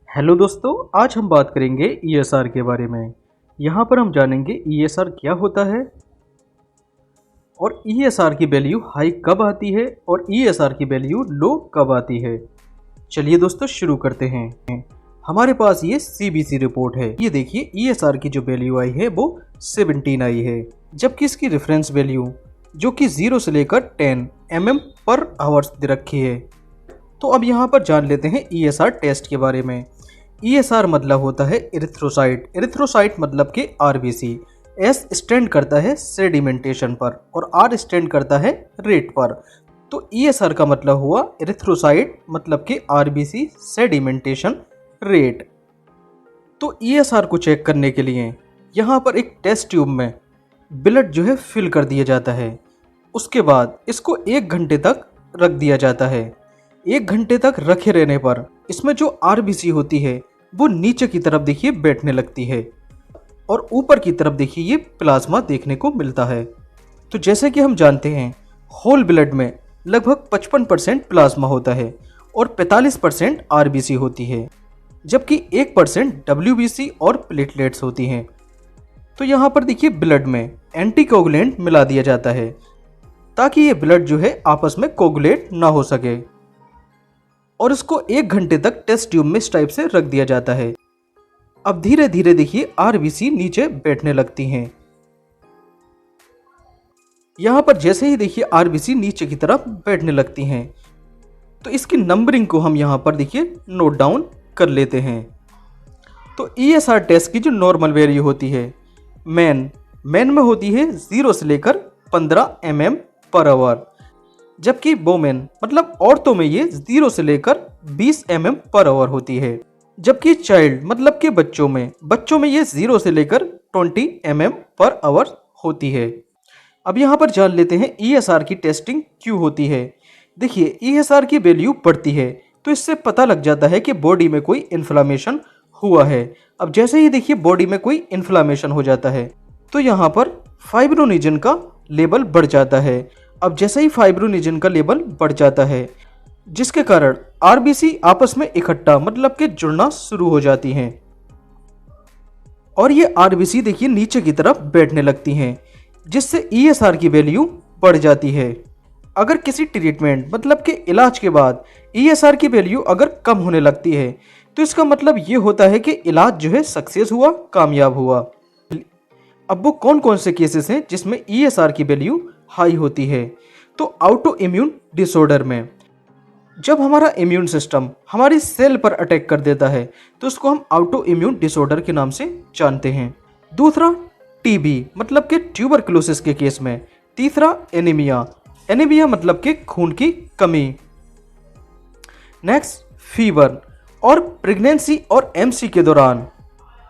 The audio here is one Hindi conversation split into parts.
हेलो दोस्तों, आज हम बात करेंगे ईएसआर के बारे में। यहाँ पर हम जानेंगे ईएसआर क्या होता है और ईएसआर की वैल्यू हाई कब आती है और ईएसआर की वैल्यू लो कब आती है। चलिए दोस्तों शुरू करते हैं। हमारे पास ये सीबीसी रिपोर्ट है। ये देखिए ईएसआर की जो वैल्यू आई है वो 17 आई है, जबकि इसकी रेफरेंस वैल्यू जो कि 0 से लेकर 10 mm पर आवर्स दे रखी है। तो अब यहाँ पर जान लेते हैं ईएसआर टेस्ट के बारे में। ईएसआर मतलब होता है एरिथ्रोसाइट। एरिथ्रोसाइट मतलब कि आरबीसी। एस स्टैंड करता है सेडिमेंटेशन पर और आर स्टैंड करता है रेट पर। तो ईएसआर का मतलब हुआ एरिथ्रोसाइट मतलब कि आरबीसी सेडिमेंटेशन रेट। तो ईएसआर को चेक करने के लिए यहाँ पर एक टेस्ट ट्यूब में ब्लड जो है फिल कर दिया जाता है। उसके बाद इसको 1 घंटे तक रख दिया जाता है। 1 घंटे तक रखे रहने पर इसमें जो आरबीसी होती है वो नीचे की तरफ देखिए बैठने लगती है और ऊपर की तरफ देखिए ये प्लाज्मा देखने को मिलता है। तो जैसे कि हम जानते हैं होल ब्लड में लगभग 55% प्लाज्मा होता है और 45% आरबीसी होती है, जबकि 1% डब्ल्यूबीसी और प्लेटलेट्स होती हैं। तो यहाँ पर देखिए ब्लड में एंटीकोगुलेंट मिला दिया जाता है ताकि ये ब्लड जो है आपस में कोगुलेट ना हो सके और इसको 1 घंटे तक टेस्ट ट्यूब में इस टाइप से रख दिया जाता है। अब धीरे धीरे देखिए आरबीसी नीचे बैठने लगती हैं। यहाँ पर जैसे ही देखिए आरबीसी नीचे की तरफ बैठने लगती हैं तो इसकी नंबरिंग को हम यहाँ पर देखिए नोट डाउन कर लेते हैं। तो ईएसआर टेस्ट की जो नॉर्मल वैल्यू होती है मैन में होती है 0 से लेकर 15 mm पर आवर, जबकि वोमेन मतलब औरतों में ये 0 से लेकर 20 mm पर आवर होती है। जबकि चाइल्ड मतलब कि बच्चों में ये 0 से लेकर 20 mm पर आवर होती है। अब यहाँ पर जान लेते हैं ईएसआर की टेस्टिंग क्यों होती है। देखिए ईएसआर की वैल्यू बढ़ती है तो इससे पता लग जाता है कि बॉडी में कोई इन्फ्लामेशन हुआ है। अब जैसे ही देखिए बॉडी में कोई इन्फ्लामेशन हो जाता है तो यहाँ पर फाइब्रोनिजन का लेवल बढ़ जाता है। अब जैसे ही फाइब्रोनिजन का लेवल बढ़ जाता है जिसके कारण आरबीसी आपस में इकट्ठा मतलब कि जुड़ना शुरू हो जाती हैं और ये आरबीसी देखिए नीचे की तरफ बैठने लगती हैं, जिससे ईएसआर की वैल्यू बढ़ जाती है। अगर किसी ट्रीटमेंट मतलब के इलाज के बाद ईएसआर की वैल्यू अगर कम होने लगती है तो इसका मतलब ये होता है कि इलाज जो है सक्सेस हुआ, कामयाब हुआ। अब वो कौन कौन से केसेस हैं जिसमें ईएसआर की वैल्यू हाई होती है। तो ऑटो इम्यून डिसऑर्डर में जब हमारा इम्यून सिस्टम हमारी सेल पर अटैक कर देता है तो उसको हम ऑटो इम्यून डिसऑर्डर के नाम से जानते हैं। दूसरा टीबी मतलब कि ट्यूबरकुलोसिस के केस में। तीसरा एनीमिया मतलब कि खून की कमी। नेक्स्ट फीवर और प्रेगनेंसी और एमसी के दौरान।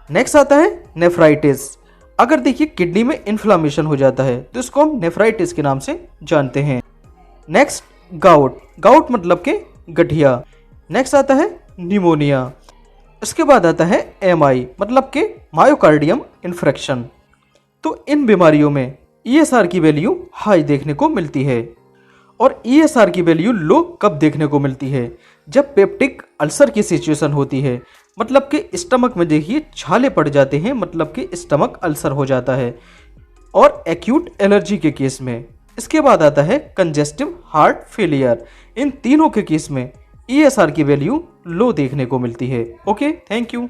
नेक्स्ट आता है नेफ्राइटिस। अगर देखिए किडनी में इन्फ्लामेशन हो जाता है तो इसको हम नेफ्राइटिस के नाम से जानते हैं। नेक्स्ट गाउट मतलब के गठिया। नेक्स्ट आता है निमोनिया। इसके बाद आता है एमआई मतलब के मायोकार्डियम इन्फ्रेक्शन। तो इन बीमारियों में ईएसआर की वैल्यू हाई देखने को मिलती है। और ईएसआर की वैल्यू लो कब देखने को मिलती है, जब पेप्टिक अल्सर की सिचुएशन होती है मतलब कि स्टमक में देखिए छाले पड़ जाते हैं मतलब कि स्टमक अल्सर हो जाता है, और एक्यूट एलर्जी के केस में। इसके बाद आता है कंजेस्टिव हार्ट फेलियर। इन तीनों के केस में ईएसआर की वैल्यू लो देखने को मिलती है। Okay, thank you.